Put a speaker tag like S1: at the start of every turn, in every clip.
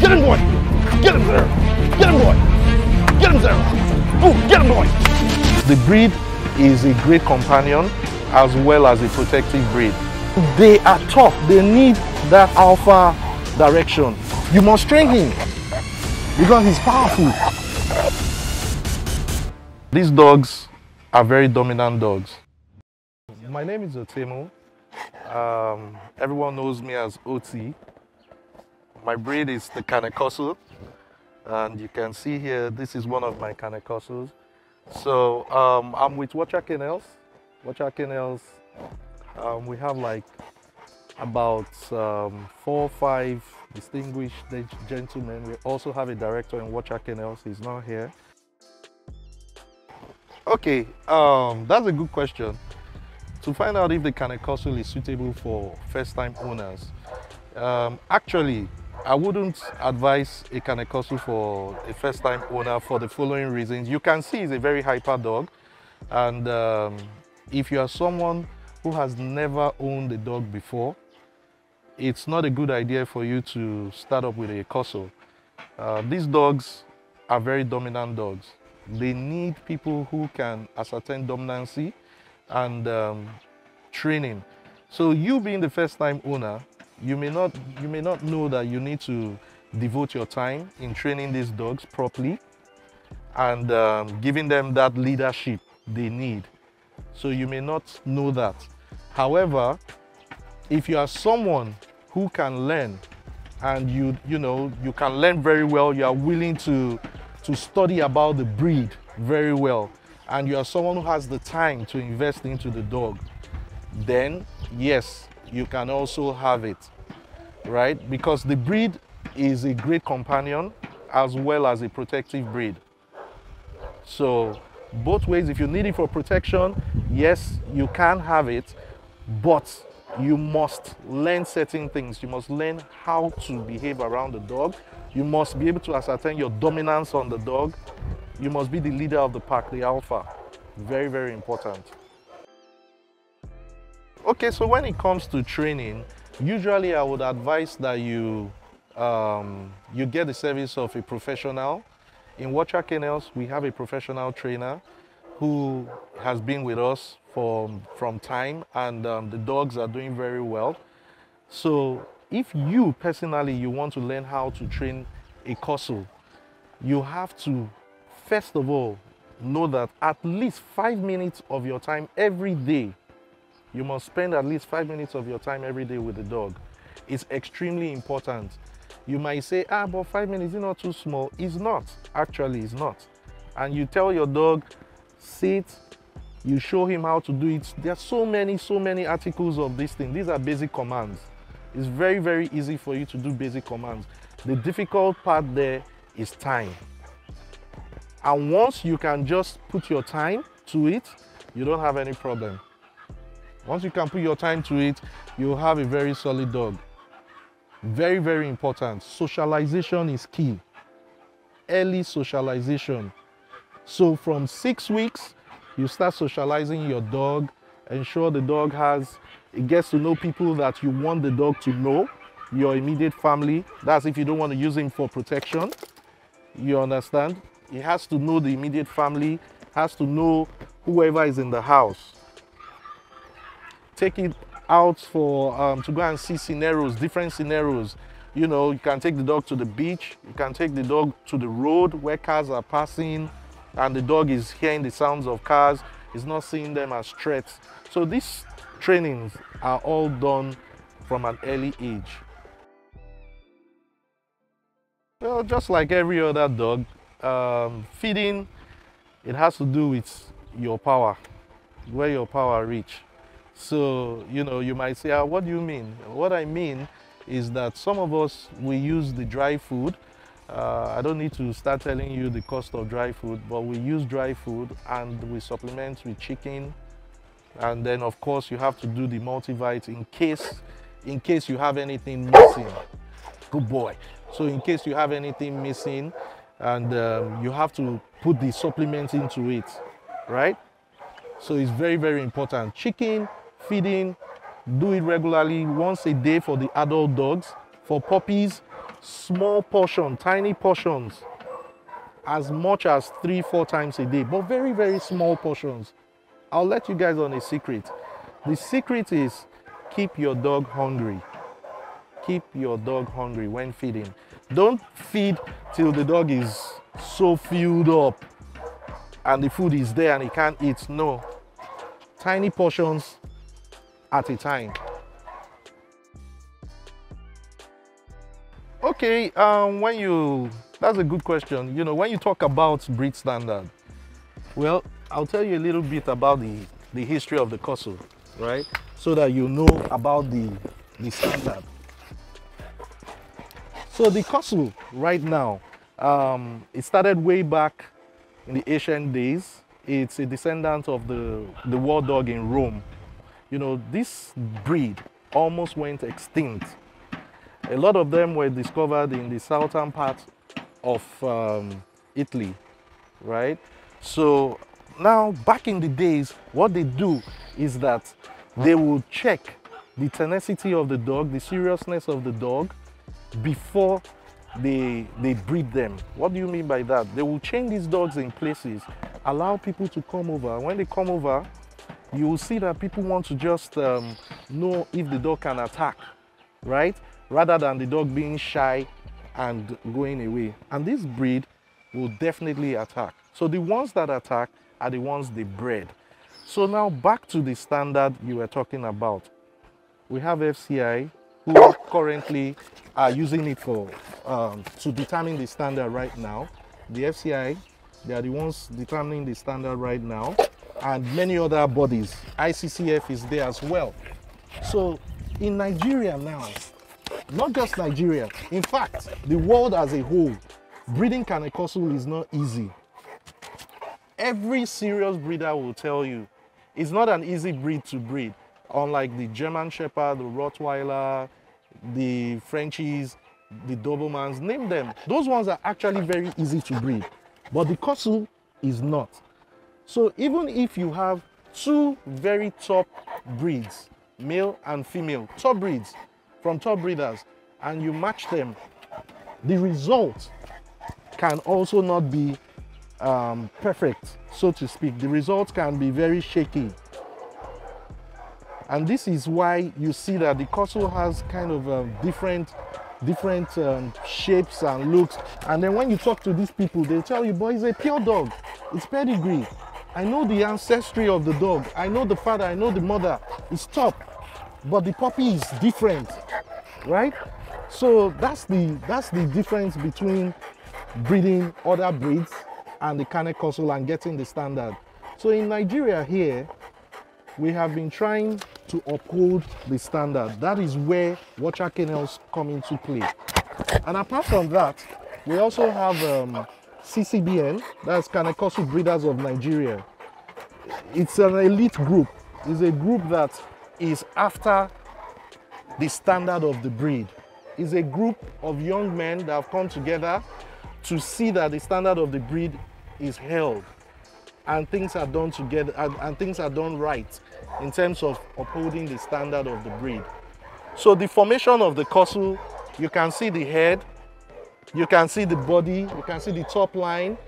S1: Get him, boy! Get him there! Get him, boy! Get him there! Oh, get him, boy! The breed is a great companion as well as a protective breed. They are tough. They need that alpha direction. You must train him because he's powerful. These dogs are very dominant dogs. My name is Otemo. Everyone knows me as OT. My breed is the corso, and you can see here, this is one of my corsos. So I'm with Watcher Kennels. Watcher Kennels, we have like about 4 or 5 distinguished gentlemen. We also have a director in Watcher Kennels. He's not here. Okay, that's a good question. To find out if the corso is suitable for first-time owners, actually, I wouldn't advise a corso for a first-time owner for the following reasons. You can see he's a very hyper dog, and if you are someone who has never owned a dog before, it's not a good idea for you to start up with a corso. These dogs are very dominant dogs. They need people who can ascertain dominancy and training. So you being the first-time owner, you may not know that you need to devote your time in training these dogs properly and giving them that leadership they need. So you may not know that. However, if you are someone who can learn and you can learn very well, you are willing to study about the breed very well, and you are someone who has the time to invest into the dog, then yes, you can also have it, right? Because the breed is a great companion as well as a protective breed. So both ways, if you need it for protection, yes, you can have it, but you must learn certain things. You must learn how to behave around the dog. You must be able to ascertain your dominance on the dog. You must be the leader of the pack, the alpha. Very, very important. Okay, so when it comes to training, usually I would advise that you get the service of a professional. In Watcher Kennels, we have a professional trainer who has been with us from time, and the dogs are doing very well. So if you personally, you want to learn how to train a corso, you have to, first of all, know that at least 5 minutes of your time every day, you must spend at least 5 minutes of your time every day with the dog. It's extremely important. You might say, but 5 minutes is not too small. It's not. Actually, it's not. And you tell your dog, sit, you show him how to do it. There are so many articles of this thing. These are basic commands. It's very, very easy for you to do basic commands. The difficult part there is time. And once you can just put your time to it, you don't have any problem. Once you can put your time to it, you'll have a very solid dog. Very, very important. Socialization is key. Early socialization. So from 6 weeks, you start socializing your dog. Ensure the dog gets to know people that you want the dog to know, your immediate family. That's if you don't want to use him for protection. You understand? He has to know the immediate family, has to know whoever is in the house. Take it out for to go and see scenarios, different scenarios. You can take the dog to the beach, you can take the dog to the road where cars are passing and the dog is hearing the sounds of cars, is not seeing them as threats. So these trainings are all done from an early age. Well, just like every other dog, feeding, it has to do with your power, where your power reach. So, you might say, what do you mean? What I mean is that some of us, we use the dry food. I don't need to start telling you the cost of dry food, but we use dry food and we supplement with chicken. And then, of course, you have to do the multivite in case you have anything missing. Good boy. So in case you have anything missing, and you have to put the supplement into it, right? So it's very, very important. Chicken, feeding, do it regularly, once a day for the adult dogs. For puppies, small portion, tiny portions, as much as 3-4 times a day, but very, very small portions. I'll let you guys on a secret. The secret is keep your dog hungry. Keep your dog hungry when feeding. Don't feed till the dog is so filled up and the food is there and he can't eat. No. Tiny portions at a time. Okay, that's a good question. You know, when you talk about breed standard, well, I'll tell you a little bit about the history of the corso, right? So that you know about the standard. So the corso right now, it started way back in the ancient days. It's a descendant of the war dog in Rome. You know, this breed almost went extinct. A lot of them were discovered in the southern part of Italy, right? So now, back in the days, what they do is that they will check the tenacity of the dog, the seriousness of the dog, before they breed them. What do you mean by that? They will chain these dogs in places, allow people to come over. When they come over, you will see that people want to just know if the dog can attack, right? Rather than the dog being shy and going away. And this breed will definitely attack. So the ones that attack are the ones they bred. So now back to the standard you were talking about. We have FCI who currently are using it for to determine the standard right now. The FCI, they are the ones determining the standard right now, and many other bodies. ICCF is there as well. So in Nigeria now, not just Nigeria, in fact, the world as a whole, breeding Cane Corso is not easy. Every serious breeder will tell you it's not an easy breed to breed. Unlike the German Shepherd, the Rottweiler, the Frenchies, the Dobermans, name them. Those ones are actually very easy to breed. But the Corso is not. So even if you have two very top breeds, male and female, top breeds from top breeders, and you match them, the result can also not be perfect, so to speak. The results can be very shaky. And this is why you see that the Corso has kind of different shapes and looks. And then when you talk to these people, they tell you, boy, it's a pure dog. It's pedigree. I know the ancestry of the dog. I know the father, I know the mother. It's top. But the puppy is different, right? So that's the difference between breeding other breeds and the Cane Corso and getting the standard. So in Nigeria here, we have been trying to uphold the standard. That is where watcher kennels come into play. And apart from that, we also have CCBN, that's Cane Corso Breeders of Nigeria. It's an elite group. It's a group that is after the standard of the breed. It's a group of young men that have come together to see that the standard of the breed is held and things are done together and things are done right in terms of upholding the standard of the breed. So the formation of the Corso, you can see the head, you can see the body, you can see the top line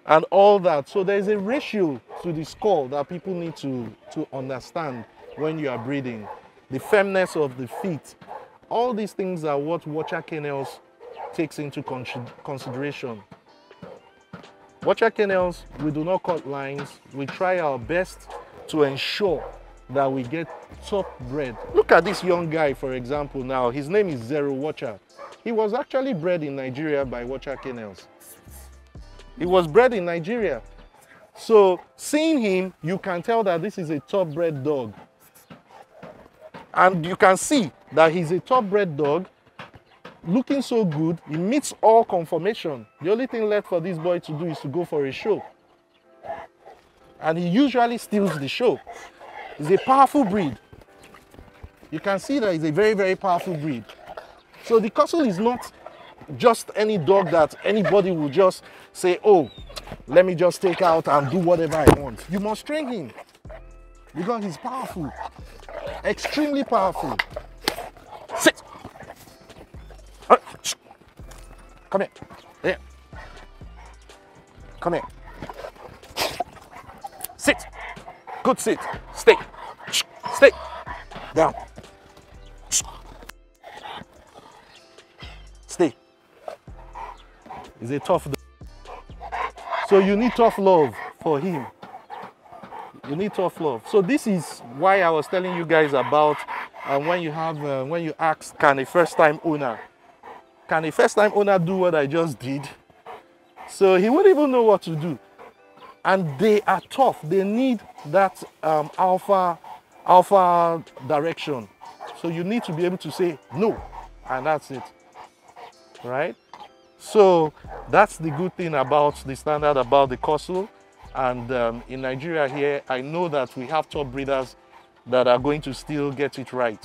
S1: and all that. So there's a ratio to the skull that people need to understand when you are breeding. The firmness of the feet. All these things are what watcher kennels takes into consideration. Watcher kennels, we do not cut lines. We try our best to ensure that we get top bred. Look at this young guy, for example, now. His name is Zero Watcher. He was actually bred in Nigeria by watcher kennels. He was bred in Nigeria. So seeing him, you can tell that this is a top bred dog. And you can see that he's a top bred dog, looking so good. He meets all conformation. The only thing left for this boy to do is to go for a show. And he usually steals the show. He's a powerful breed. You can see that he's a very, very powerful breed. So the Corso is not just any dog that anybody will just say, oh, let me just take out and do whatever I want. You must train him because he's powerful, extremely powerful. Sit.
S2: Come here. Here. Come here. Sit. Good sit. Stay. Stay. Down. Stay.
S1: He's a tough dog. So you need tough love for him. You need tough love. So this is why I was telling you guys about when you ask, can a first-time owner do what I just did? So he wouldn't even know what to do. And they are tough. They need that alpha direction. So you need to be able to say no, and that's it, right? So that's the good thing about the standard, about the corso. And in Nigeria here, I know that we have top breeders that are going to still get it right.